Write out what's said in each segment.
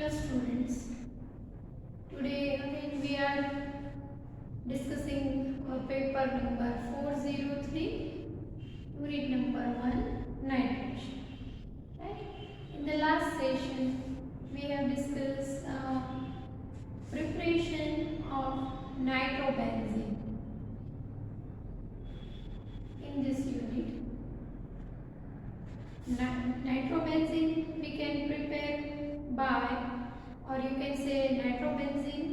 Hello students, today again we are discussing paper number 403, unit number 1, nitration. Right? In the last session we have discussed preparation of nitrobenzene. In this unit, nitrobenzene we can prepare by, or you can say nitrobenzene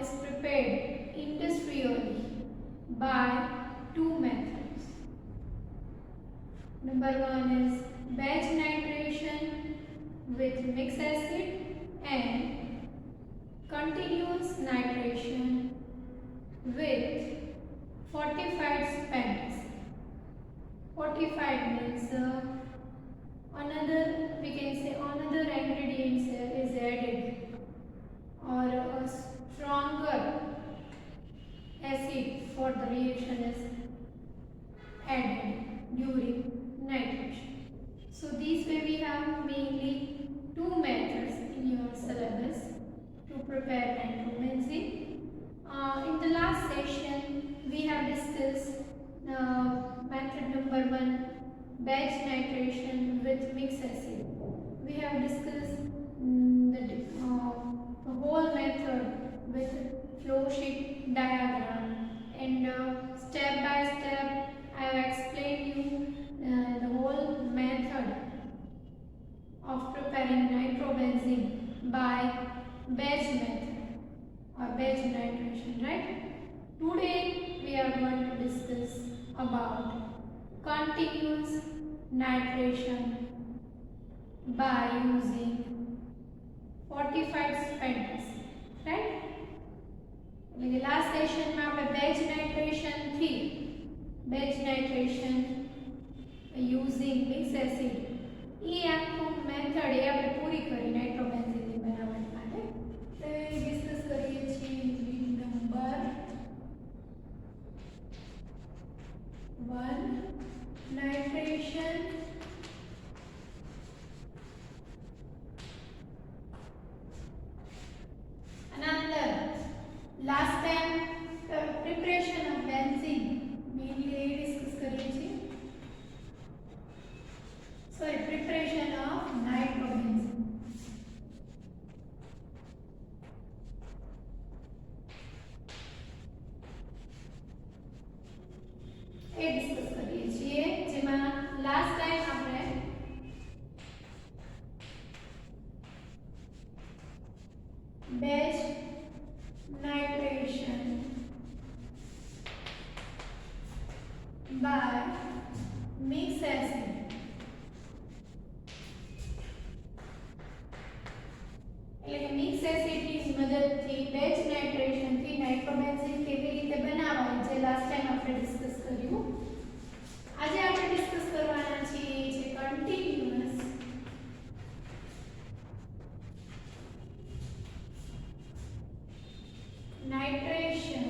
is prepared industrially by two methods. Number one is batch nitration with mixed acid and continuous nitration with fortified spent acid. Fortified means another, we can say another ingredients is added, or a stronger acid for the reaction is added during nitration. So this way we have mainly two methods in your syllabus to prepare nitrobenzene. In the last session we have discussed method number 1, batch nitration with mixed acid. We have discussed the whole method with flow sheet diagram, and step by step I have explained you the whole method of preparing nitrobenzene by batch method or batch nitration, right? Today we are going to discuss about continuous nitration by using fortified spent acid, right? એટલે કે last સેશનમાં આપણે batch nitration થી batch nitration using mix acid એ આખો method એ આપણે પૂરી કરી નાઇટ્રોબેન્ઝીનની બનાવટ માટે. તો ડિસ્કસ કરીએ છીએ unit number 1, nitration and under last time preparation of benzene mainly discuss કરીએ છીએ. Sorry, preparation of nitrobenzene. એ ડિસ્કસ કરીએ છીએ, જેમાં લાસ્ટ ટાઈમ આપણે batch nitration by mix acid એટલે કે મિક્સ એસિડની મદદથી બેચ નાઇટ્રેશનથી નાઇટ્રોબેન્ઝીન કેવી રીતે બનાવાય, જે લાસ્ટ ટાઈમ આપણે ડિસ્કસ કર્યું. આજે આપણે ડિસ્કસ કરવાના છીએ છે continuous nitration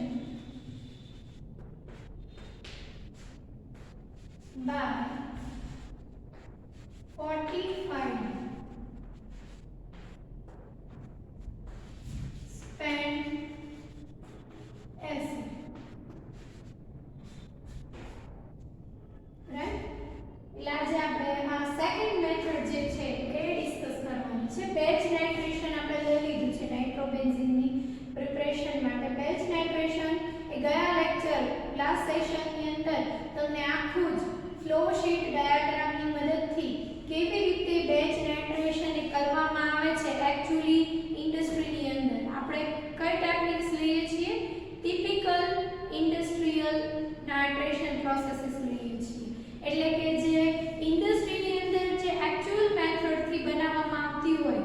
by fortified spent acid, right? એટલે આજે આપણે આ સેકન્ડ મેથડ જે છે એ ડિસ્કસ કરવાની છે. બેચ નાઇટ્રેશન આપણે લઈ લીધું છે નાઇટ્રોબેન્ઝીનની પ્રિપરેશન માટે. બેચ નાઇટ્રેશન એ ગયા લેક્ચર લાસ્ટ સેશનની અંદર તમને આખું જ ફ્લો શીટ ડાયાગ્રામની મદદથી કેવી રીતે બેચ નાઇટ્રેશન એ કરવામાં આવે છે એક્ચ્યુઅલી ઇન્ડસ્ટ્રીની અંદર. આપણે કઈ ટેકનિક્સ લઈએ છીએ? ટિપિકલ ઇન્ડસ્ટ્રીયલ નાઇટ્રેશન પ્રોસેસીસ લઈએ છીએ. એટલે કે જે ઇન્ડસ્ટ્રીની અંદર જે એક્ચ્યુઅલ મેથડથી બનાવવામાં આવતી હોય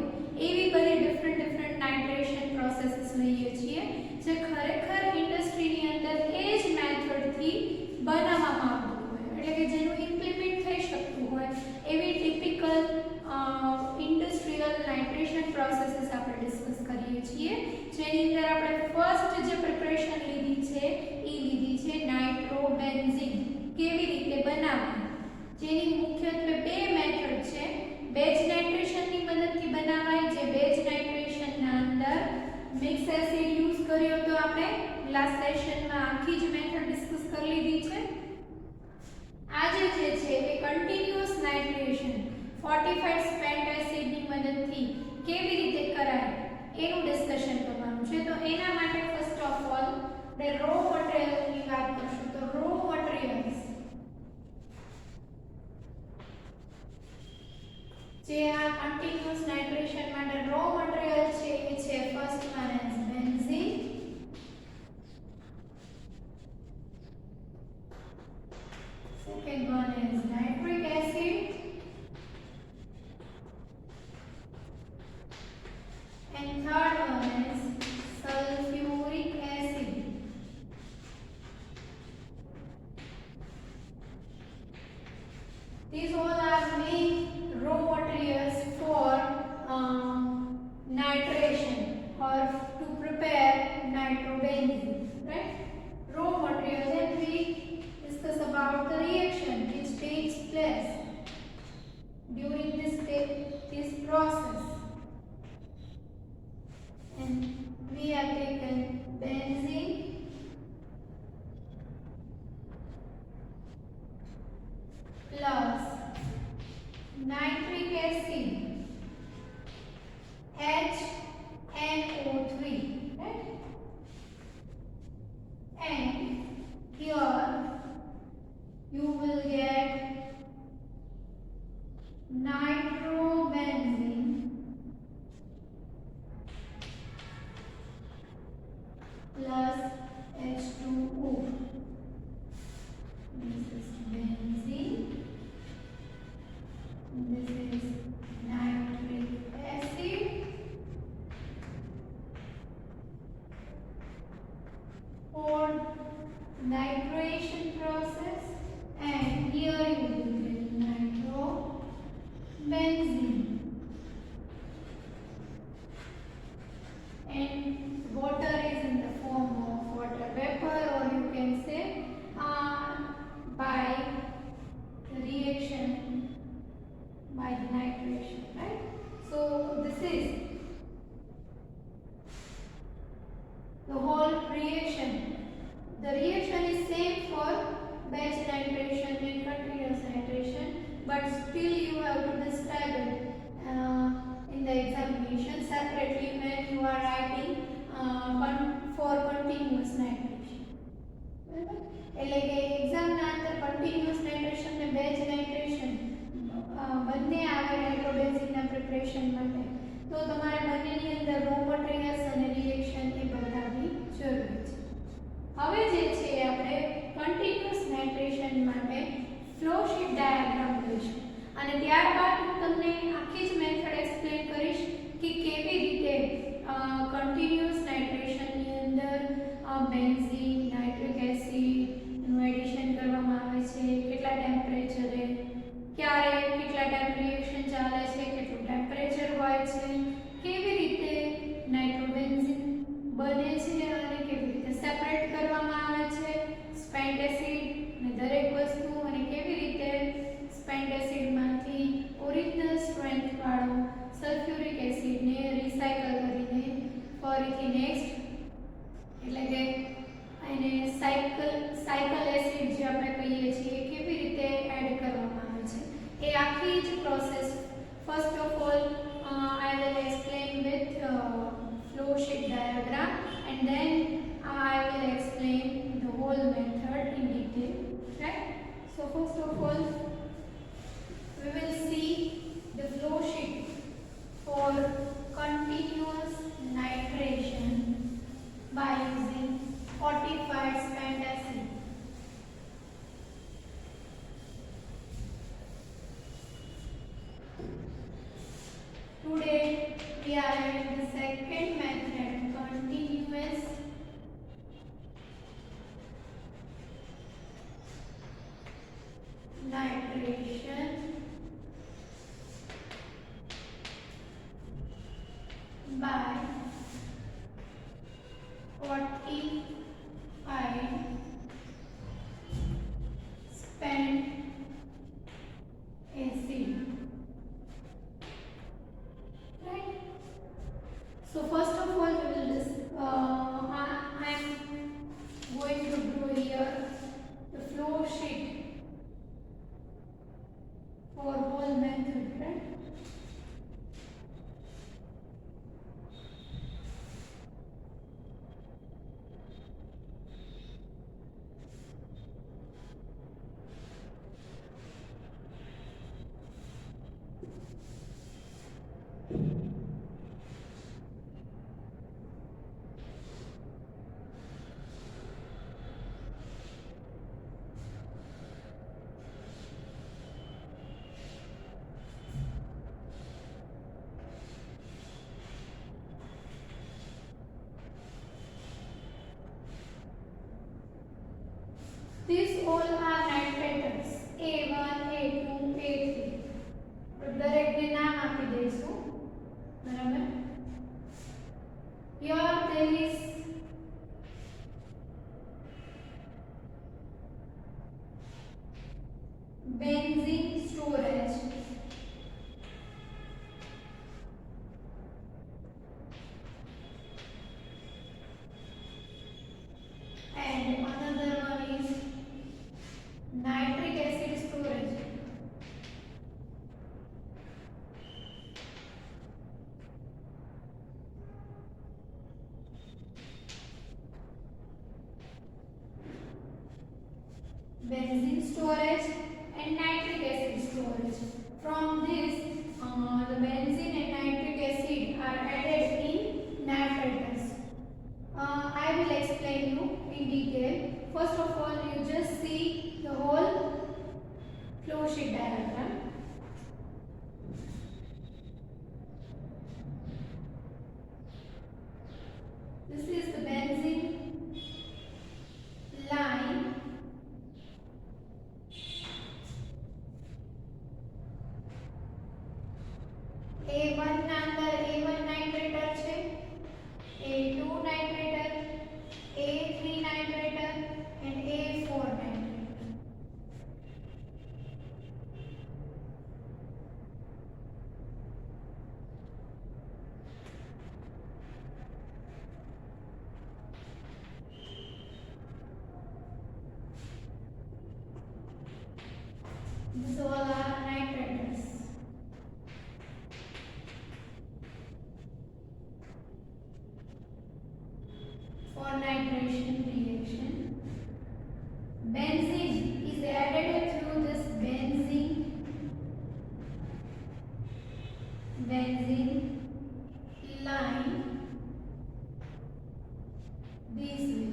એવી બધી ડિફરન્ટ નાઇટ્રેશન પ્રોસેસીસ લઈએ છીએ, જે ખરેખર ઇન્ડસ્ટ્રીની અંદર એ જ મેથડથી બનાવવામાં આવતું હોય, એટલે કે જેનું ઇમ્પ્લિમેન્ટ થઈ શકતું હોય એવી ટિપિકલ ઇન્ડસ્ટ્રીયલ નાઇટ્રેશન પ્રોસેસીસ આપણે ડિસ્કસ કરીએ છીએ. જેની અંદર આપણે ફર્સ્ટ જે પ્રિપરેશન લીધી છે એ લીધી છે નાઇટ્રોબેન્ઝીન કેવી રીતે બનાવવી, જેની મુખ્યત્વે બે મેથડ છે. બેચ નાઇટ્રેશનની મદદથી બનાવાય, જે બેચ લાસ્ટ સેશનમાં આખી જ મેથડ ડિસ્કસ કરી લીધી છે. આજે જે છે એ કન્ટિન્યુઅસ નાઇટ્રેશન ફોર્ટિફાઈડ સ્પેન્ટ એસિડની મદદથી કેવી રીતે કરાય એનું ડિસ્કશન કરવાનું છે. તો એના માટે ફર્સ્ટ ઓફ ઓલ આપણે રો મટીરીયલની વાત કરશું. તો રો મટીરીયલ્સ જે આ કન્ટિન્યુઅસ નાઇટ્રેશન માટે રો મટીરીયલ છે એ છે first one is benzene, second one is nitric acid, and third one is sulfuric acid. These all are main raw materials for nitration or to prepare nitrobenzene, right? Raw materials, and we discuss about the reaction which takes place during this process. And we have taken benzene, plus nitric acid HNO3, right? And here you will get nitrobenzene plus H2O. This is benzene, this is nitric acid, for nitration process, and here you will get nitrobenzene. And water is in the form of water vapor, or you can say by the reaction by the nitration, right? So this is the whole reaction. The reaction is same for batch nitration and continuous nitration, but still you have to describe it in the examination separately when you are writing for continuous nitration. એટલે કે એક્ઝામના અંદર continuous nitration ને batch nitration બંને આવે નાઇટ્રોબેન્ઝીનના preparation માટે, તો તમારે બંનેની અંદર રો મટીરીયલ્સ અને રિએક્શન એ બતાવવી જરૂરી છે. હવે જે છે આપણે કન્ટિન્યુઅસ નાઇટ્રેશન માટે ફ્લો શીટ ડાયાગ્રામ લઈશું, અને ત્યારબાદ હું તમને આખી જ મેથડ એક્સપ્લેન કરીશ કે કેવી રીતે કન્ટિન્યુઅસ નાઇટ્રેશનની અંદર બેન્ઝીન, નાઇટ્રિક એસિડ નું એડિશન કરવામાં આવે છે, કેટલા ટેમ્પરેચરે, ક્યારે કેટલા ટાઈમ રિએક્શન ચાલે છે, કેટલું ટેમ્પરેચર હોય છે, કેવી રીતે નાઇટ્રોબેન્ઝીન બને છે અને કેવી રીતે સેપરેટ કરવામાં આવે છે સ્પેન્ટ એસિડ ને દરેક વસ્તુ, અને કેવી રીતે સ્પેન્ટ એસિડમાંથી ઓરિજિનલ સ્ટ્રેન્થ વાળો સલ્ફ્યુરિક એસિડને રિસાયકલ કરીને ફરીથી નેક્સ્ટ એટલે કે એને સાયકલ એસિડ જે આપણે કહીએ છીએ કેવી રીતે એડ કરવામાં આવે છે એ આખી જ process first of all I will explain with flow sheet diagram, and then I will explain the whole method in detail, right? So first of all we will see the flow sheet for continuous nitration by using fortified spent acid. Today we are in the second method, continuous nitration by fortified spent acid. So first of all we will I am all are nitrators A1 A2 A3 તો દરેકને નામ આપી દઈશું બરાબર here there is benzene storage and another one is nitric acid storage. Benzene storage and nitric acid storage. From this, the benzene and nitric acid are added in nitrators. I will explain you in detail. First of all, you just see the whole flow sheet diagram. This is the benzene line. A1 ના અંદર A1 નાઇટ્રેટર છે A2 નાઇટ્રેટર A3 નાઇટ્રેટર and A4 નાઇટ્રેટર these all are nitrators. For nitration reaction, benzene is added through this benzene line this way.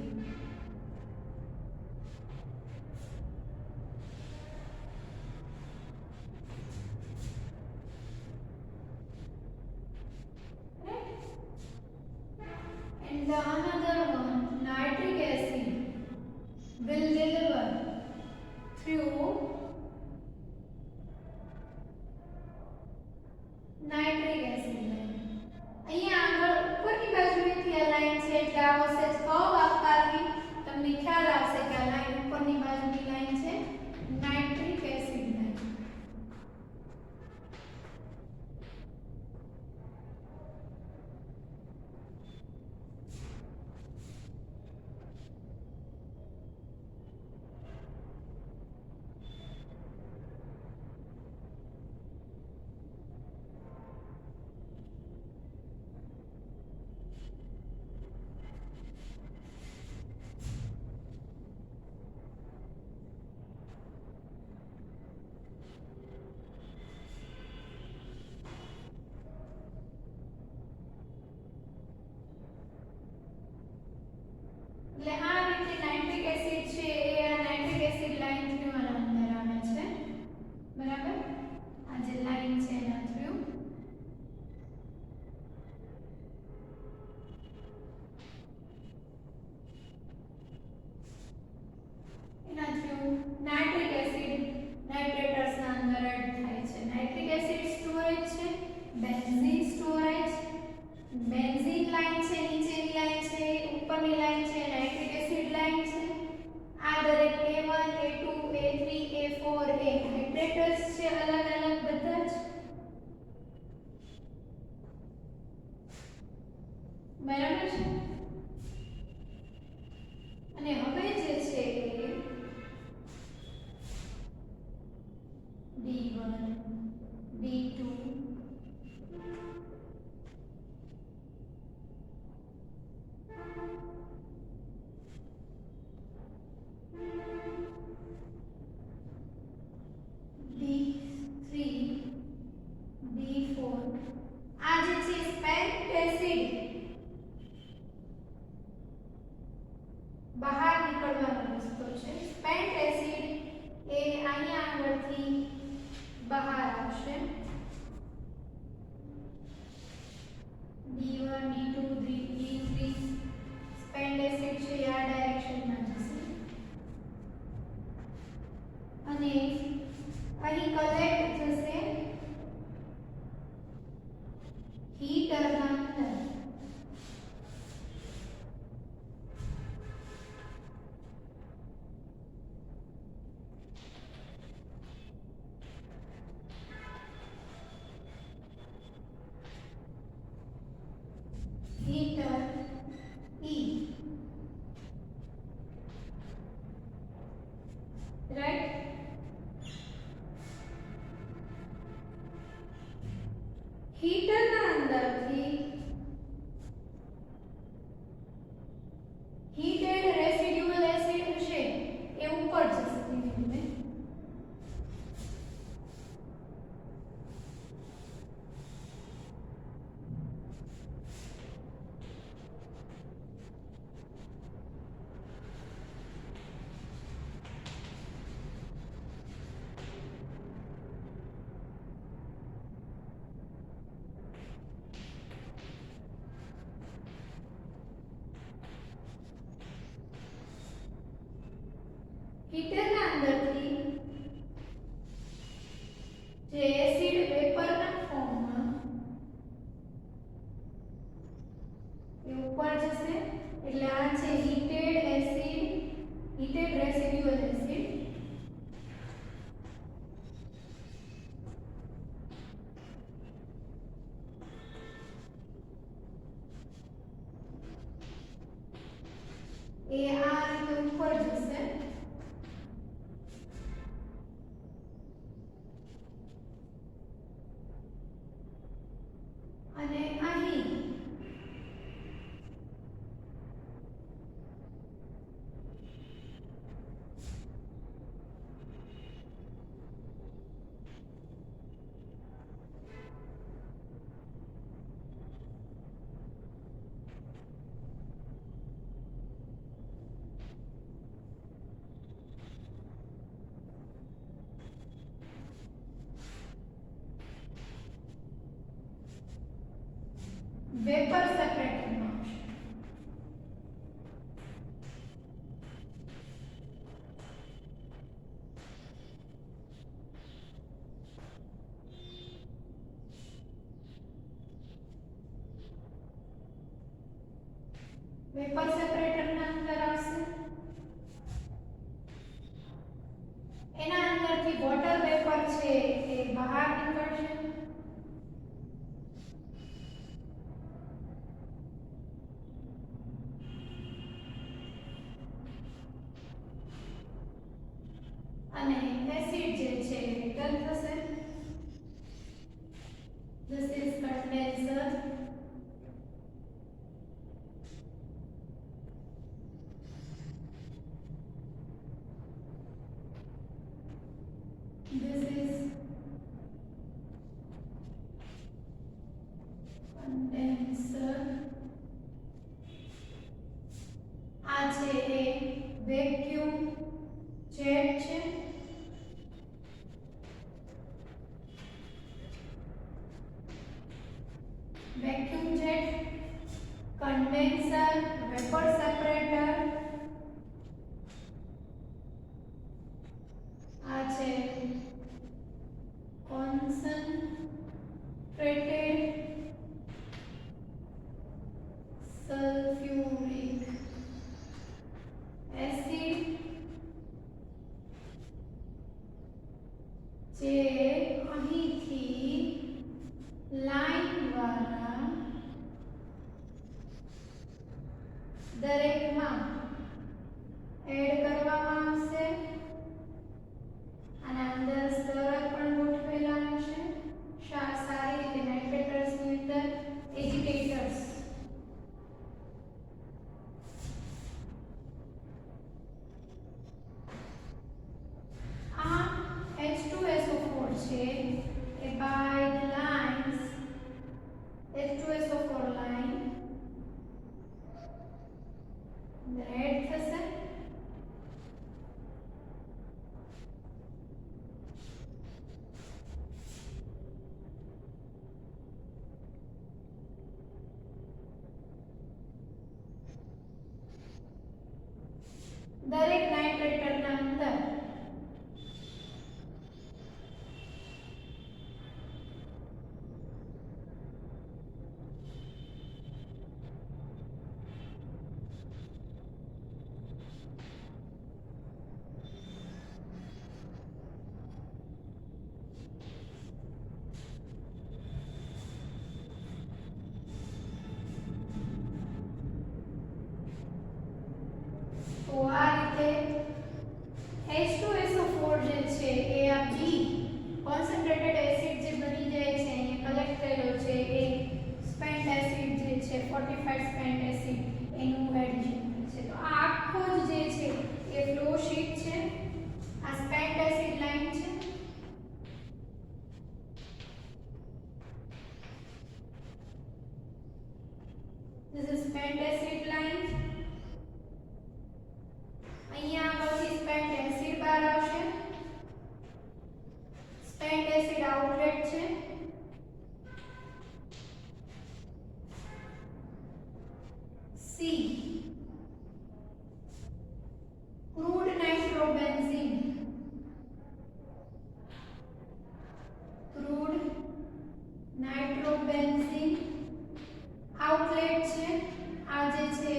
And the another one, nitric acid, will deliver through nitric acid line. અહીંયા આગળ ઉપરની બાજુએથી આ line છે એટલે આ હશે curve આપવાથી તમને ખ્યાલ આવશે કે આ લાઈન ઉપરની બાજુની લાઈન છે નાઇટ્રિક એસિડ લાઈન. એટલે આ રીતે નાઇટ્રિક એસિડ છે એ આ નાઇટ્રિક એસિડ લાઈન થ્રુ આના અંદર આવે છે બરાબર આ જે લાઈન છે એના થ્રુ એના થ્રુ નાઇટ્રિક એસિડ નાઇટ્રેટર્સ ના અંદર એડ થાય છે નાઇટ્રિક એસિડ સ્ટોરેજ છે બેન્ઝીન સ્ટોરેજ બેન્ઝીન લાઈન છે નીચેની લાઈન છે ઉપરની લાઈન છે નાઇટ્રિક એસિડ લાઈન છે આ દરેક A1 A2 A3 A4 એ નાઇટ્રેટર્સ છે અલગ અલગ બધા જ બરાબર છે અને હવે જે છે D1 D2 D3 D4 આ જે છે સ્પેન્ટ એસિડ બહાર નીકળવાનો રસ્તો છે સ્પેન્ટ એસિડ એ અહીંયા આગળથી બહાર આવશે D1 D2 D3 spent acid છે આ ડાયરેક્શનમાં જશે અહીં કલેક્ટ થશે હીટરના અંદર हीटर E right हीटर ના અંદરથી हीटेड રેસિડ્યુઅલ એસિડ હશે એ ઉપર જશે ધીમે ધીમે हीटर ના અંદરથી જે એસિડ વેપરના ફોર્મમાં એ ઉપર જશે એટલે આ છે heated acid heated residual acid એ આ રીતે ઉપર જશે અને અહીં वेपर सेपरेटરમાં આવશે વેપર સેપરેટરના અંદર આવશે એના અંદરથી વોટર વેપર છે એ બહાર નીકળશે અને એસિડ જે છે રિટર્ન થશે this is condenser this is condenser આ છે એ વેક્યુમ જેટ છે vacuum jet condenser vapour separator आ छे कॉन्सन्ट्रेटेड सल्फ्यूरिक एसिड जे અહીંથી લાઈન દ્વારા દરેકમાં એડ કરવામાં આવશે અને અંદર સ્તર પણ ગોઠવેલા હશે સારી રીતે નાઇટ્રેટર્સની અંદર એજિટેટર્સ આ H2SO4 છે એ by the lines H2SO4 line red થશે દરેક નાઇટ્રેટરના અંદર સ્પેન્ટ એસિડ આઉટલેટ છે. C crude nitrobenzene. crude nitrobenzene outlet છે આ જે છે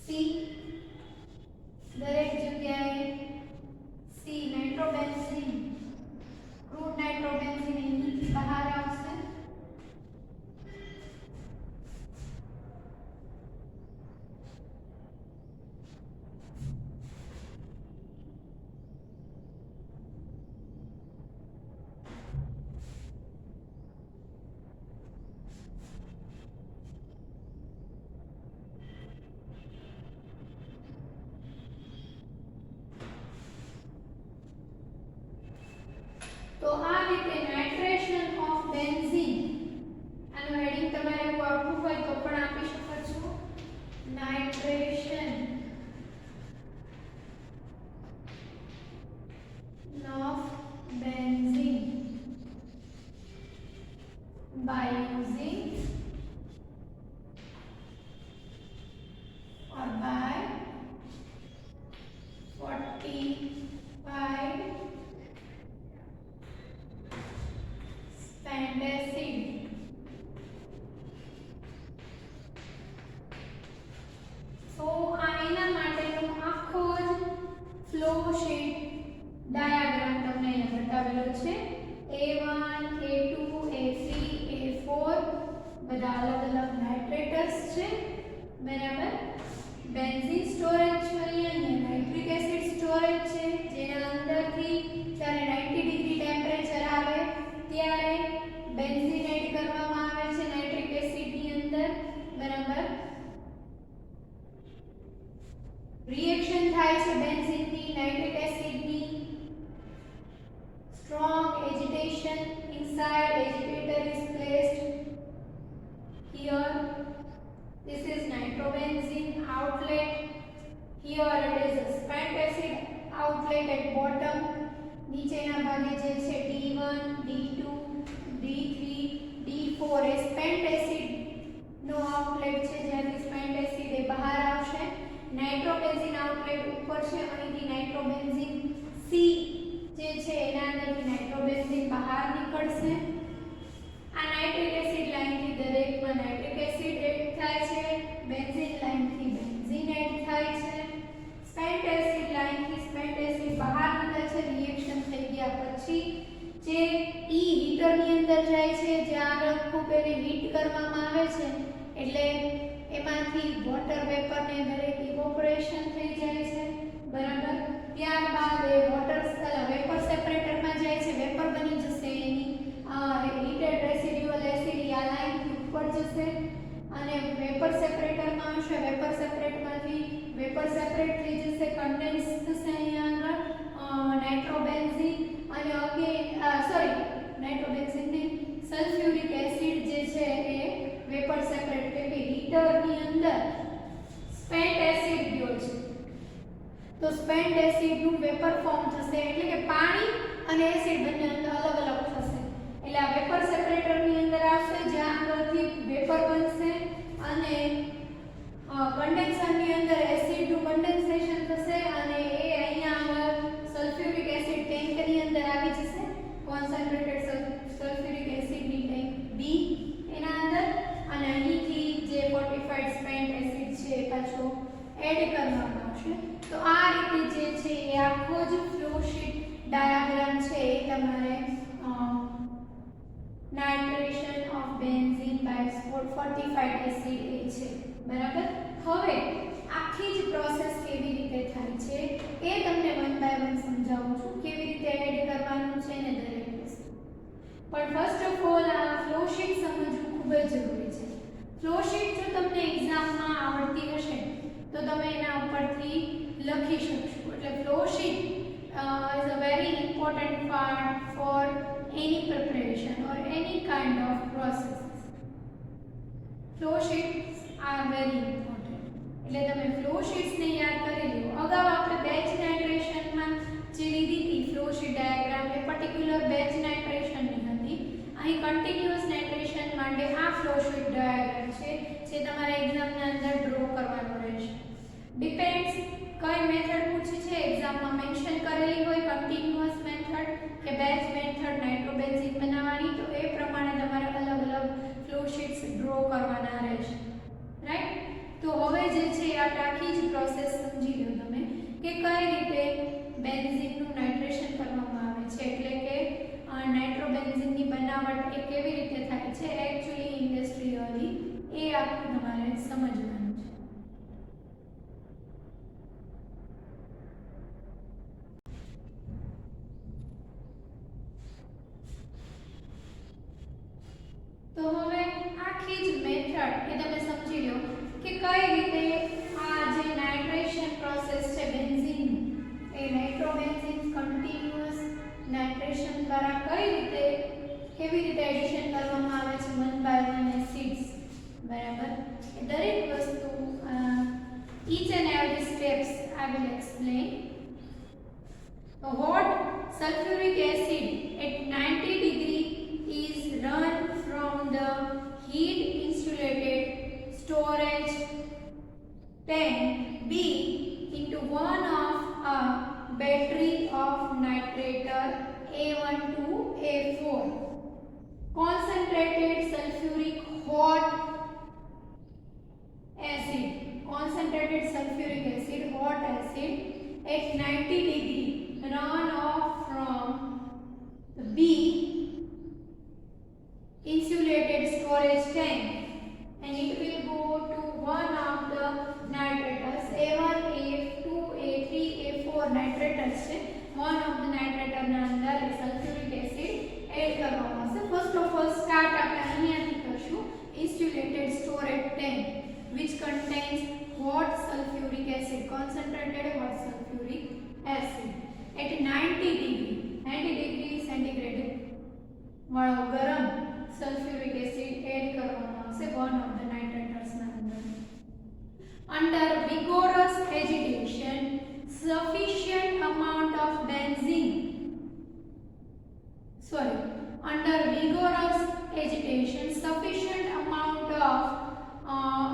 C દરેક જગ્યાએ C નાઇટ્રોબેન્ઝીન ક્રૂડ નાઇટ્રોબેન્ઝીન એની બહાર આવશે. તો આ રીતે નાઇટ્રેશન ઓફ બેન્ઝીન આનું હેડિંગ તમારે એવું આપવું હોય તો પણ આપી શકો છો. Nitration of benzene by using or by fortified spent acid. So આ એના માટેનો આખો જ ફ્લો શીટ ડાયાગ્રામ તમને અહીંયા બતાવેલો છે. A1 A2 A3 A4 બધા અલગ અલગ નાઇટ્રેટર્સ છે બરાબર. બેન્ઝીન સ્ટોરેજ છે અહીંયા નાઇટ્રિક એસિડ સ્ટોરેજ છે જેના અંદરથી જ્યારે 90 ડિગ્રી ટેમ્પરેચર આવે ત્યારે બેન્ઝીન એડ કરવામાં આવે છે નાઇટ્રિક એસિડની અંદર બરાબર. રિએક્શન થાય છે બેન્ઝીનની nitric એસિડની. Strong agitation inside agitator is placed here. This is nitrobenzene outlet. Here it is a spent acid outlet at bottom. નીચેના ભાગે જે છે D1 D2 D3 D4 એ spent acid નો આઉટલેટ છે જ્યાંથી spent acid એ બહાર આવશે. નાઇટ્રોબેન્ઝીન આઉટલેટ ઉપર છે અહીંથી નાઇટ્રોબેન્ઝીન C જે છે એના અંદરથી નાઇટ્રોબેન્ઝીન બહાર નીકળશે. આ નાઇટ્રિક એસિડ લાઇનથી દરેકમાં નાઇટ્રિક એસિડ એડ થાય છે. બેન્ઝીન લાઇનથી બેન્ઝીન એડ થાય છે. સ્પેન્ટ એસિડ લાઇનથી સ્પેન્ટ એસિડ બહાર નીકળે છે રિએક્શન થઈ ગયા પછી જે ઈ હીટરની અંદર જાય છે જ્યાં આગળ ખૂબ એની હીટ કરવામાં આવે છે એટલે એમાંથી વોટર વેપરને દરેક ઇવોપરેશન થઈ જાય છે બરાબર. ત્યારબાદ એ વોટર વેપર સેપરેટરમાં જાય છે. વેપર બની જશે એની હીટેડ રેસિડ્યુઅલ એસિડ આ લાઇનથી ઉપર જશે અને વેપર સેપરેટરમાં આવશે. વેપર સેપરેટમાંથી વેપર સેપરેટ થઈ જશે કન્ડેન્સ થશે અહીંયા આગળ નાઇટ્રોબેન્ઝીન અને નાઇટ્રોબેન્ઝીન ને સલ્ફ્યુરિક એસિડ જે છે એ વેપર સેપરેટ કે હીટરની અંદર સ્પેન્ટ એસિડ ગયો છે તો સ્પેન્ટ એસિડ નું વેપર ફોર્મ થશે એટલે કે પાણી અને એસિડ બંને અલગ અલગ થશે એટલે આ વેપર સેપરેટર ની અંદર આવશે જ્યાં આગળથી વેપર બનશે અને કન્ડેન્સર ની અંદર એસિડ નું કન્ડેન્સેશન થશે અને એ અહીંયા આગળ સલ્ફ્યુરિક એસિડ ટેન્ક ની અંદર આવી જશે. કોન્સન્ટ્રેટેડ સલ્ફ્યુરિક એસિડ ની ટેન્ક B એના અંદર અને અહીંથી જે ફોર્ટિફાઈડ સ્પેન્ટ એસિડ છે એ પાછો એડ કરવામાં આવશે. તો આ રીતે જે છે એ આખો જ ફ્લો શીટ ડાયાગ્રામ છે એ તમારે nitration of benzene by fortified acid એ છે બરાબર. હવે આખી જ પ્રોસેસ કેવી રીતે થાય છે એ તમને વન બાય વન સમજાવું છું કેવી રીતે એડ કરવાનું છે ને દરેક વસ્તુ. પણ ફર્સ્ટ ઓફ ઓલ આ ફ્લો શીટ સમજવું ખૂબ જ જરૂરી છે. ફ્લો શીટ જો તમને એક્ઝામમાં આવડતી હશે તો તમે એના ઉપરથી લખી શકશો. એટલે flow sheet is a very important part for any preparation or any kind of processes. Flow sheets are very important. એટલે તમે ફ્લો શીટ્સ ને યાદ કરી લો. અગાઉ આપણે બેચ નાઇટ્રેશનમાં જે લીધી હતી ફ્લો શીટ ફ્લોશીટ ડાયાગ્રામ છે જે તમારા એક્ઝામના અંદર ડ્રો કરવાનો રહેશે. ડિપેન્ડ્સ કઈ મેથડ પૂછી છે એક્ઝામમાં મેન્શન કરેલી હોય, કન્ટિન્યુઅસ મેથડ કે બેચ મેથડ નાઇટ્રોબેન્ઝીન બનાવવાની, તો એ પ્રમાણે તમારે અલગ અલગ ફ્લોશીટ્સ ડ્રો કરવાના રહેશે. રાઈટ? તો હવે જે છે આપણે આખી જ પ્રોસેસ સમજી લો તમે કે કઈ રીતે બેન્ઝીનનું નાઇટ્રેશન કરવામાં આવે છે, એટલે કે નાઇટ્રોબેન્ઝીનની બનાવટ એ કેવી રીતે થાય છે એકચ્યુઅલી ઇન્ડસ્ટ્રીયલી, એ આખું તમારે સમજવાનું છે. તો હવે આખી જ મેથડ એ તમે સમજી લો કે કઈ રીતે આ જે નાઇટ્રેશન પ્રોસેસ છે બેન્ઝીન એ નાઇટ્રોબેન્ઝીન કન્ટિન્યુઅસ નાઇટ્રેશન દ્વારા કેવી રીતે એડિશન કરવામાં આવે છે વન બાય વન એસિડ્સ. બરાબર? એ દરેક વસ્તુ each and every steps I will explain. A hot sulfuric acid at 90 degree is run from the heat insulated storage tank B into one of a battery of nitrator A1 to A4 concentrated sulfuric hot acid hot acid at 90 degree run off from the B insulated storage tank and it will go to one of the nitrators A1, A2, A3, A4 nitrators છે. one of the nitrator ના અંદર sulfuric acid add કરવામાં આવશે. first of all start આપણે અહીંયાથી કરશું. insulated storage tank which contains hot sulfuric acid, concentrated hot sulfuric acid at 90 degree centigrade વાળો ગરમ sulfuric acid એડ કરવામાં આવશે one of the nitrators ના અંદર. Under vigorous agitation sufficient amount of benzene under vigorous agitation sufficient amount of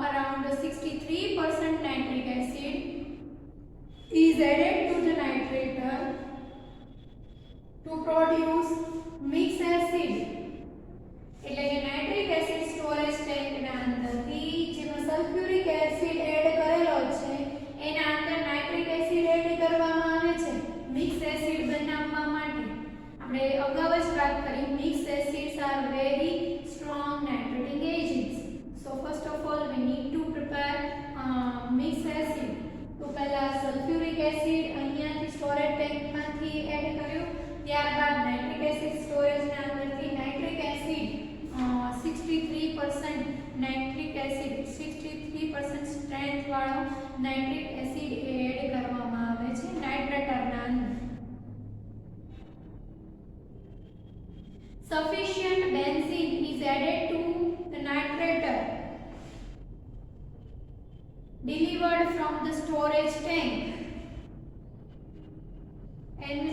around 63% nitric acid is added to the nitrator to produce mixed acid. એટલે કે nitric acid storage tank ના અંદરથી જેમાં sulphuric acid add કરેલો છે એના અંદર nitric acid add કરવામાં આવે છે મિક્સ એસિડ બનાવવા માટે. આપણે અગાઉ જ વાત કરી mix acids are very strong nitrating agents. So first of all we need to prepare mix acid. તો પહેલા સલ્ફ્યુરિક એસિડ અહીંયાથી સ્ટોરેજ ટેન્કમાંથી એડ કર્યું, ત્યારબાદ નાઇટ્રિક એસિડ સ્ટોરેજના અંદરથી nitric acid 63% nitric acid 63% strength વાળો નાઇટ્રિક એસિડ એડ કરવામાં આવે છે નાઇટ્રેટરના અંદર. Sufficient benzene is added to the nitrator delivered from the storage tank and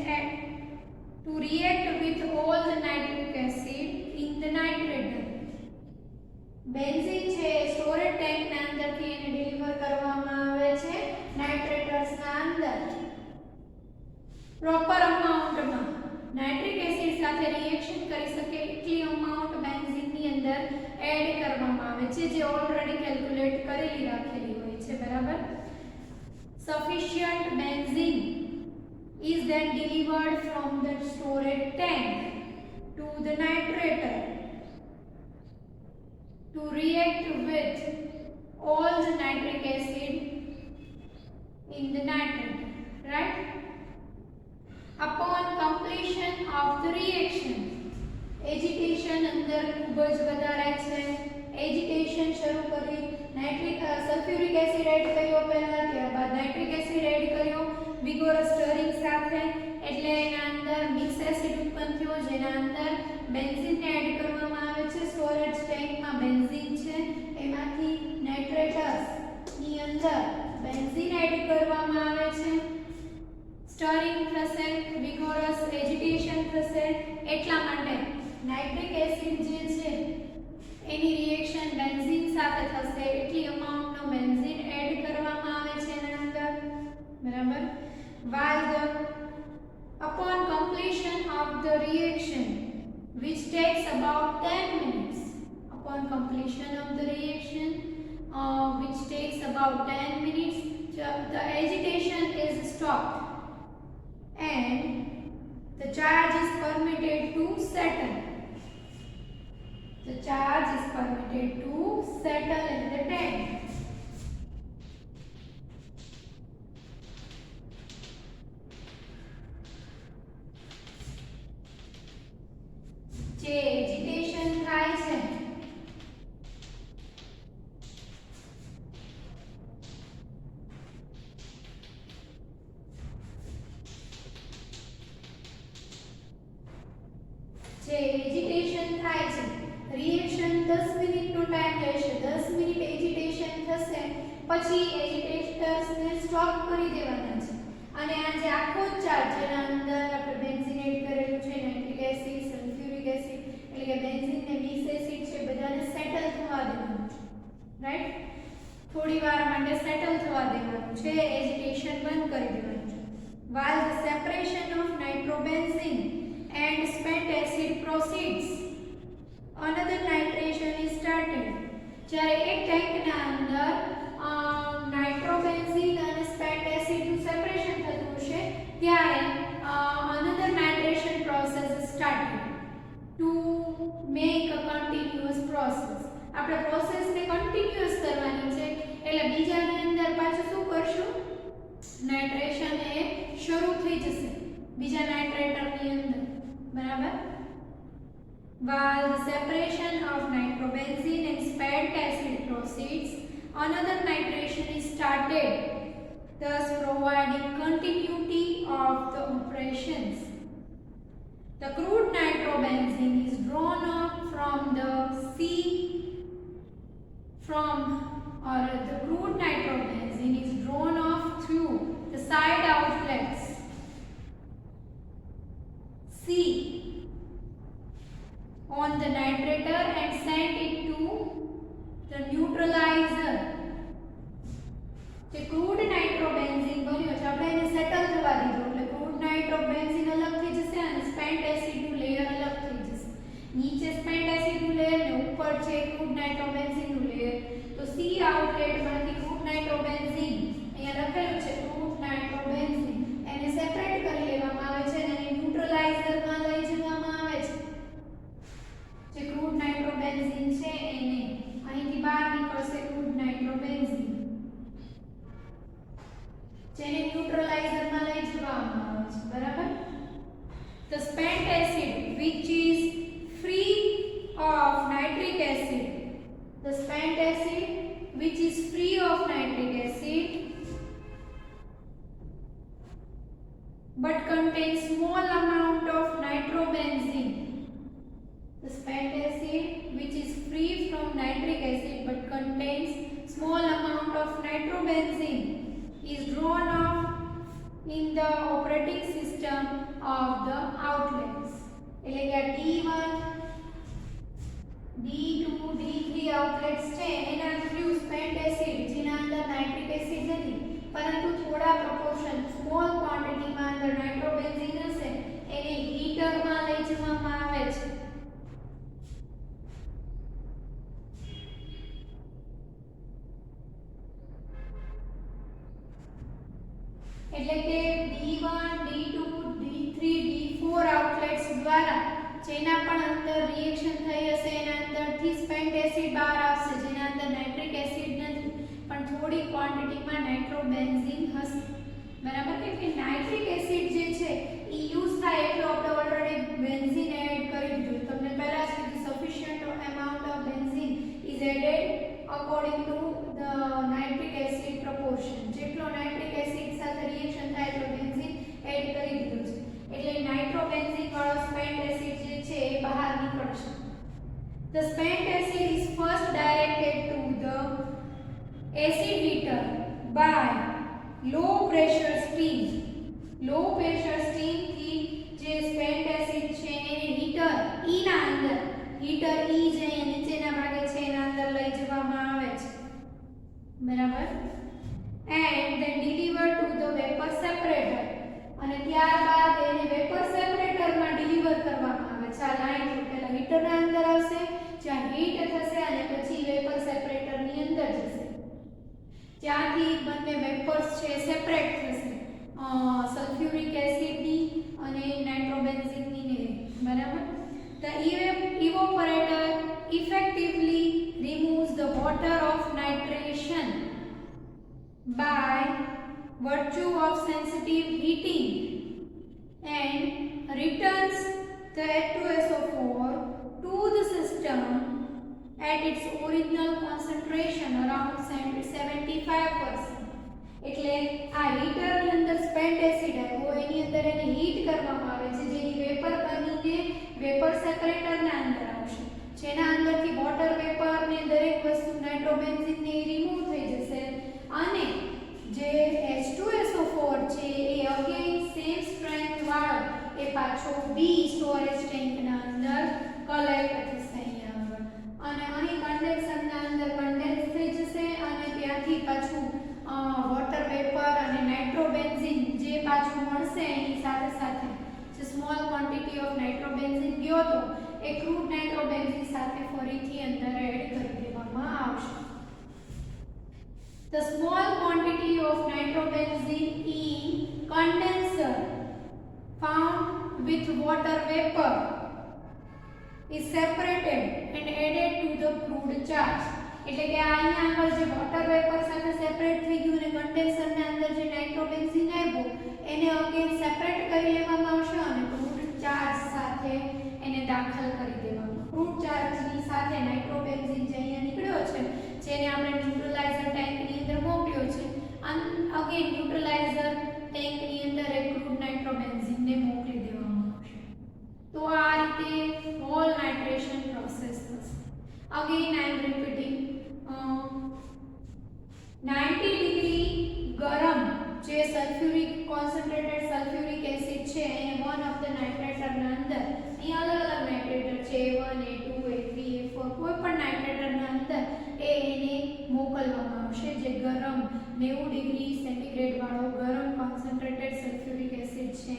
to react with all the nitric acid in the nitrator. Benzene છે storage tank ના અંદરથી એને deliver કરવામાં આવે છે નાઇટ્રેટર્સ ના અંદર. પ્રોપર અમાઉન્ટમાં નાઇટ્રિક એસિડ સાથે રિએક્શન કરી શકે એટલી અમાઉન્ટ બેન્ઝીન ની અંદર એડ કરવામાં આવે છે જે ઓલરેડી કેલ્ક્યુલેટ કરેલી રાખેલી હોય છે. બરાબર? sufficient benzene is then delivered from the storage tank to the nitrator to react with all the nitric acid in the nitrator. Right? Upon completion of the reaction agitation અંદર ખૂબ જ વધારે છે. એજિટેશન શરૂ કરી નાઇટ્રિક સલ્ફ્યુરિક એસિડ એડ કર્યો પહેલા, ત્યારબાદ નાઇટ્રિક એસિડ એડ કર્યો વિગોરસ સ્ટરિંગ સાથે, એટલે એના અંદર મિક્સ એસિડ ઉત્પન્ન થયો જેના અંદર બેન્ઝીન એડ કરવામાં આવે છે. સ્ટોરેજ ટેન્કમાં બેન્ઝીન છે એમાંથી નાઇટ્રેટર્સ ની અંદર બેન્ઝીન એડ કરવામાં આવે છે. સ્ટરિંગ થશે, વિગોરસ એજિટેશન થશે, એટલા માટે નાઇટ્રિક એસિડ જે છે એની રિએક્શન બેન્ઝીન સાથે થશે એટલી અમાઉન્ટનો બેન્ઝીન એડ કરવામાં આવે છે એના અંદર, બરાબર. while the upon completion of the reaction which takes about 10 minutes, upon completion of the reaction which takes about 10 minutes, the agitation is stopped and the charge is permitted to settle. The charge is permitted to settle in the tank. જે agitation થાય છે reaction 10 મિનિટનો time લેશે, 10 minute agitation થશે પછી એજિટેટર્સને stop કરી દેવાના છે અને આ જે આખો ચાર્જ જેના અંદર આપણે બેન્ઝીન એડ કરેલું છે, નાઇટ્રિક એસિડ, સલ્ફ્યુરિક એસિડ એટલે કે બેન્ઝીન ને મિક્સ એસિડ છે, બધાને સેટલ થવા દેવાનું છે, રાઈટ. થોડી વાર માટે સેટલ થવા દેવાનું છે, એજિટેશન બંધ કરી દેવાનું છે. while the separation of nitrobenzene and spent acid proceeds, another nitration is started. જ્યારે એક ટેન્કના અંદર નાઇટ્રોબેન્ઝીન અને સ્પેન્ટ એસિડનું સેપરેશન થતું હશે ત્યારે another nitration process is started to make a continuous process. આપણે પ્રોસેસને કન્ટિન્યુઅસ કરવાની છે એટલે બીજાની અંદર પાછું શું કરશું, નાઇટ્રેશન એ શરૂ થઈ જશે બીજા નાઇટ્રેટરની અંદર, બરાબર. while the separation of nitrobenzene and spent acid proceeds, another nitration is started, thus providing continuity of the operations. The crude nitrobenzene is drawn off from the crude nitrobenzene is drawn off through the side outlets C on the nitrator and sent it to the neutralizer. જે crude નાઇટ્રોબેન્ઝીન બન્યો છે આપણે એને settle થવા દીધું એટલે crude નાઇટ્રોબેન્ઝીન અલગ થઈ જશે અને સ્પેન્ટ એસિડનું લેયર અલગ થઈ જશે. નીચે સ્પેન્ટ એસિડનું લેયર ને ઉપર છે ક્રૂડ નાઇટ્રોબેન્ઝીનનું લેયર. તો સી આઉટલેટમાંથી ક્રૂડ નાઇટ્રોબેન્ઝીન અહીંયા લખેલું છે ક્રૂડ નાઇટ્રોબેન્ઝીન એને સેપરેટ કરી લેવામાં આવે છે અને ન્યુટ્રલાઇઝરમાં લઈ જવામાં આવે છે. જે ક્રૂડ નાઇટ્રોબેન્ઝીન છે એને અહીંથી બહાર નીકળશે ક્રૂડ નાઇટ્રોબેન્ઝીન જેને ન્યુટ્રલાઇઝરમાં લઈ જવામાં આવે છે, બરાબર. The spent acid which is free of nitric acid, the spent acid which is free of nitric acid but contains small amount of nitrobenzene. The spent acid which is free from nitric acid but contains small amount of nitrobenzene is drawn off in the operating system of the outlets. એટલે કે D1, D2, D3 outlets છે એના through spent acid જેના અંદર nitric acid નથી પરંતુ થોડા proportion small ક્વોન્ટિટીમાં અંદર નાઇટ્રોબેન્ઝીન હશે એને હીટરમાં લઈ જવામાં આવે છે. એટલે કે D1, D2, D3, D4 outlets દ્વારા જેના પણ અંદર રિએક્શન થઈ હશે એના અંદરથી સ્પેન્ટ એસિડ બહાર આવશે જેના અંદર નાઇટ્રિક એસિડ નથી પણ થોડી ક્વોન્ટિટીમાં નાઇટ્રોબેન્ઝીન હશે, બરાબર. કે નાઇટ્રિક એસિડ જે છે એ યુઝ થાય એટલો આપણે ઓલરેડી બેન્ઝીન એડ કરી દીધું. તમને પહેલા જ કીધું sufficient amount of benzene is added according to the nitric acid proportion. જેટલો નાઇટ્રિક એસિડ સાથે રિએક્શન થાય એટલો બેન્ઝીન એડ કરી દીધું છે એટલે નાઇટ્રોબેન્ઝીન વાળો સ્પેન્ટ એસિડ જે છે એ બહાર નીકળશે. The spent acid is first directed to the acid heater by low pressure steam. Low pressure steam થી જે સ્પેન્ટ એસિડ છે એને હીટર E ના અંદર હીટર E જે નીચેના ભાગે આ લાઈન પેલા હીટરના અંદર આવશે, જ્યાં હીટ થશે અને પછી વેપર સેપરેટરની અંદર જશે, જ્યાંથી બંને વેપર્સ છે સેપરેટ થશે, સલ્ફ્યુરિક એસિડની અને નાઇટ્રોબેન્ઝીનની, બરાબર. The evaporator effectively removes the water of nitration by virtue of sensitive heating and returns the H2SO4 to the system at its original concentration around 75%. એટલે આ હીટરની અંદર સ્પેન્ટ એસિડ આવ્યો, એની અંદર એને હીટ કરવામાં આવે છે, જેની વેપર બનીને વેપર સેપરેટરના અંદર આવશે, જેના અંદરથી વોટર વેપર ને દરેક વસ્તુ નાઇટ્રોબેન્ઝીન ને રિમૂવ થઈ જશે અને જે H2SO4 છે એ અગેન સેમ સ્ટ્રેન્થ વાળો એ પાછો બી સ્ટોરેજ ટેન્કના અંદર કલેક્ટ થશે અહીંયા આગળ, અને અહીં કન્ડેન્સરના અંદર કન્ડેન્સ થઈ જશે અને ત્યાંથી પાછું વોટર વેપર અને નાઇટ્રોબેન્ઝીન જે પાછું મળશે એની સાથે સાથે જે સ્મોલ ક્વોન્ટિટી ઓફ નાઇટ્રોબેન્ઝીન ગયો તો એ ક્રૂડ નાઇટ્રોબેન્ઝીન સાથે ફરીથી અંદર એડ કરી દેવામાં આવશે. The small quantity of nitrobenzene in condenser found with water vapor is separated and added to the crude charge. એટલે કે અહીંયા આગળ જે વોટર વેપર સાથે સેપરેટ થઈ ગયું અને કન્ડેન્સરના અંદર જે નાઇટ્રોબેન્ઝીન આવ્યું એને અગેન સેપરેટ કરી લેવામાં આવશે અને ક્રૂડ ચાર્જ સાથે એને દાખલ કરી દેવામાં. ક્રૂડ ચાર્જની સાથે નાઇટ્રોબેન્ઝીન જે અહીંયા નીકળ્યો છે, જેને આપણે ન્યુટ્રલાઇઝર ટેન્કની અંદર મોકલ્યો છે, અગેન ન્યુટ્રલાઇઝર ટેન્કની અંદર એક ક્રૂડ નાઇટ્રોબેન્ઝીનને મોકલી દેવામાં આવશે. તો આ રીતે હોલ નાઇટ્રેશન પ્રોસેસ થશે. Again I am repeating, 90 degree ગરમ જે સલ્ફ્યુરિક કોન્સન્ટ્રેટેડ સલ્ફ્યુરિક એસિડ છે એને વન ઓફ ધ નાઇટ્રેટરના અંદર, અહીં અલગ અલગ નાઇટ્રેટર છે A1 A2 A3 A4, કોઈ પણ નાઇટ્રેટરના અંદર એને મોકલવામાં આવશે જે ગરમ 90 ડિગ્રી સેન્ટીગ્રેડ વાળો ગરમ કોન્સન્ટ્રેટેડ સલ્ફ્યુરિક એસિડ છે.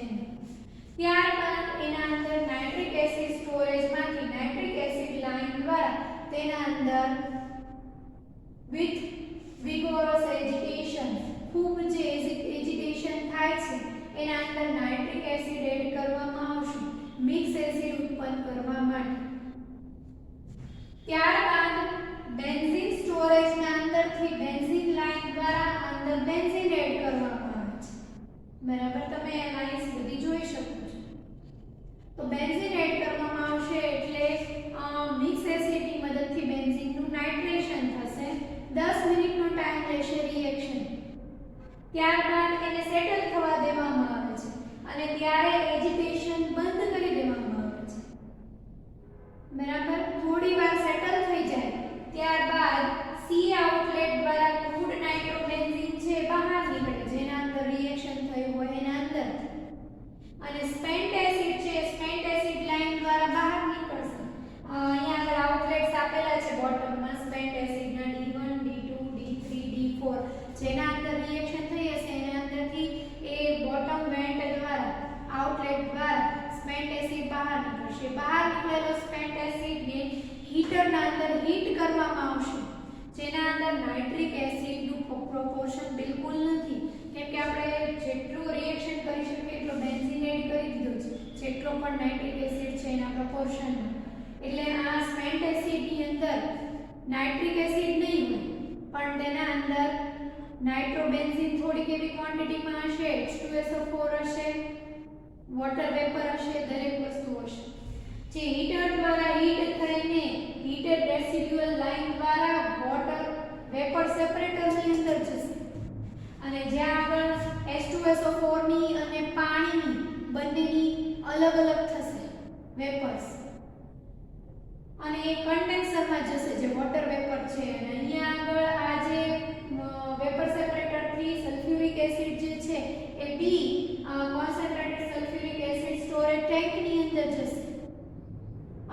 ત્યારબાદ એના અંદર નાઇટ્રિક એસિડ સ્ટોરેજમાંથી નાઇટ્રિક એસિડ લાઇન દ્વારા તેના અંદર વિથ વિગોરસ એજિટેશન, ખૂબ જે એજિટેશન થાય છે એના અંદર નાઇટ્રિક એસિડ એડ કરવામાં આવશે મિક્સ એસિડ ઉત્પન્ન કરવા માટે. ત્યારબાદ બેન્ઝીન સ્ટોરેજના અંદરથી બેન્ઝીન લાઇન દ્વારા અંદર બેન્ઝીન એડ કરવામાં આવે છે, બરાબર. તમે આ લાઇન્સ બધી જોઈ શકો છો. તો બેન્ઝીન એડ કરવામાં આવશે એટલે મિક્સ એસિડની મદદથી બેન્ઝીનનું નાઇટ્રેશન થશે. 10 મિનિટનો ટાઈમ લેશે રિએક્શન. ત્યારબાદ એને સેટલ થવા દેવામાં આવે છે અને ત્યારે એજિટેશન બંધ કરી દેવામાં આવે છે, બરાબર. થોડી વાર સેટલ થઈ જાય ત્યારબાદ સી આઉટલેટ દ્વારા ક્રૂડ નાઇટ્રોબેન્ઝીન છે બહાર નીકળે, જેના અંદર રિએક્શન થયું હોય એના અંદર, અને સ્પેન્ટ એસિડ છે સ્પેન્ટ એસિડ લાઇન દ્વારા બહાર નીકળશે. અહીંયા આગળ આઉટલેટ્સ આપેલા છે બોટમમાં spent એસિડના D1 D2 D3 D4, જેના અંદર રિએક્શન થઈ હશે એના અંદરથી એ બોટમ વેન્ટ દ્વારા આઉટલેટ દ્વારા સ્પેન્ટ એસિડ બહાર નીકળશે. બહાર નીકળેલો સ્પેન્ટ એસિડને હીટરના અંદર હીટ કરવામાં આવશે, જેના અંદર નાઇટ્રિક એસિડનું પ્રોપોર્શન બિલકુલ નથી, કેમ કે આપણે જેટલું રિએક્શન કરી શકીએ એટલો બેન્ઝીન એડ કરી દીધો છે, જેટલો પણ નાઇટ્રિક એસિડ છે એના પ્રોપોર્શનમાં. એટલે આ સ્પેન્ટ એસિડની અંદર નાઇટ્રિક એસિડ નહીં હોય પણ તેના અંદર નાઇટ્રોબેન્ઝીન થોડીક એવી ક્વોન્ટિટીમાં હશે, H2SO4 હશે, વોટર વેપર હશે, દરેક વસ્તુ હશે, જે હીટર દ્વારા હીટ થઈને હીટેડ રેસિડ્યુઅલ લાઇન દ્વારા વોટર વેપર સેપરેટરની અંદર જશે અને જ્યાં આગળ H2SO4 ની અને પાણીની બંનેની અલગ અલગ થશે વેપર્સ અને એ કન્ડેન્સરમાં જશે જે વોટર વેપર છે. અને અહીંયા આગળ આ જે વેપર સેપરેટરથી સલ્ફ્યુરિક એસિડ જે છે એ બી કોન્સન્ટ્રેટેડ સલ્ફ્યુરિક એસિડ સ્ટોરેજ ટેન્કની અંદર જશે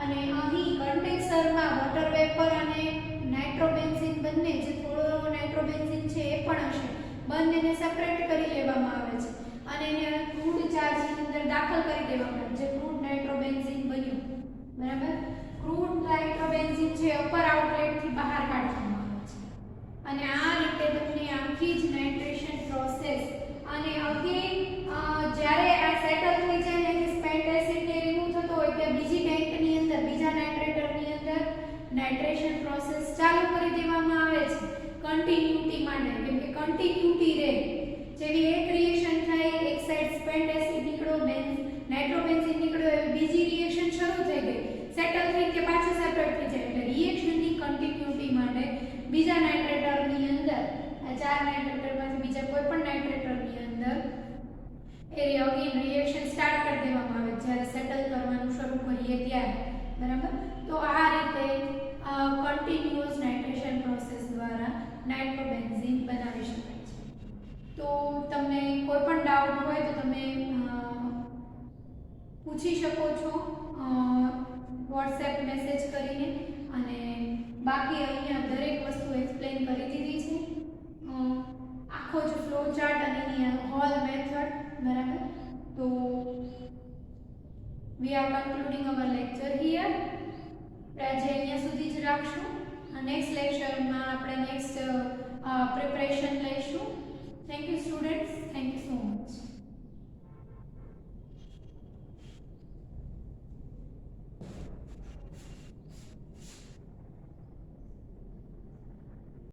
અને અહીં કન્ડેન્સરમાં વોટર વેપર અને નાઇટ્રોબેન્ઝીન બંને જે થોડો નાઇટ્રોબેન્ઝીન છે એ પણ હશે, બંનેને સેપરેટ કરી લેવામાં આવે છે અને એને ક્રૂડ ચાર્જની અંદર દાખલ કરી દેવામાં આવે છે, જે ક્રૂડ નાઇટ્રોબેન્ઝીન બન્યું બરાબર. ક્રૂડ નાઇટ્રોબેન્ઝીન છે અપર આઉટલેટથી બહાર કાઢવામાં આવે છે અને આ રીતે તમને આખી જ નાઇટ્રેશન પ્રોસેસ અને અગેન જ્યારે આ સેટલ થઈ જાય ને સ્પેન્ટ એસિડ ને રિમૂવ થતો હોય ત્યાં બીજી ટેન્કની અંદર બીજા નાઇટ્રેટરની અંદર નાઇટ્રેશન પ્રોસેસ ચાલુ કરી દેવામાં આવે છે કન્ટિન્યુટી માટે, કેમ કે કન્ટિન્યુટી રહે. જેવી એક રિએક્શન થાય, એક સાઈડ સ્પેન્ટ એસિડ નીકળ્યો, નાઇટ્રોબેન્ઝીન નીકળ્યો, એવી બીજી રિએક્શન શરૂ થઈ ગઈ, સેટલ થઈ કે પાછું સેપરેટ થઈ જાય. એટલે રિએક્શનની કન્ટિન્યુટી માટે બીજા નાઇટ્રેટરની અંદર આ ચાર નાઇટ્રેટરમાંથી બીજા કોઈ પણ નાઇટ્રેટરની અંદર એ અગેન રિએક્શન સ્ટાર્ટ કરી દેવામાં આવે જ્યારે સેટલ કરવાનું શરૂ કરીએ ત્યારે. બરાબર. તો આ રીતે કન્ટિન્યુઅસ નાઇટ્રેશન પ્રોસેસ દ્વારા નાઇટ્રોબેન્ઝીન બનાવી શકાય છે. તો તમને કોઈ પણ ડાઉટ હોય તો તમે પૂછી શકો છો વોટ્સએપ મેસેજ કરીને, અને બાકી અહીંયા દરેક વસ્તુ એક્સપ્લેન કરી દીધી છે, આખો જ ફ્લો ચાર્ટ અને એની હોલ મેથડ. બરાબર. તો we are concluding our lecture here. આજે અહીંયા સુધી જ રાખશું. નેક્સ્ટ લેક્ચરમાં આપણે નેક્સ્ટ પ્રિપરેશન લઈ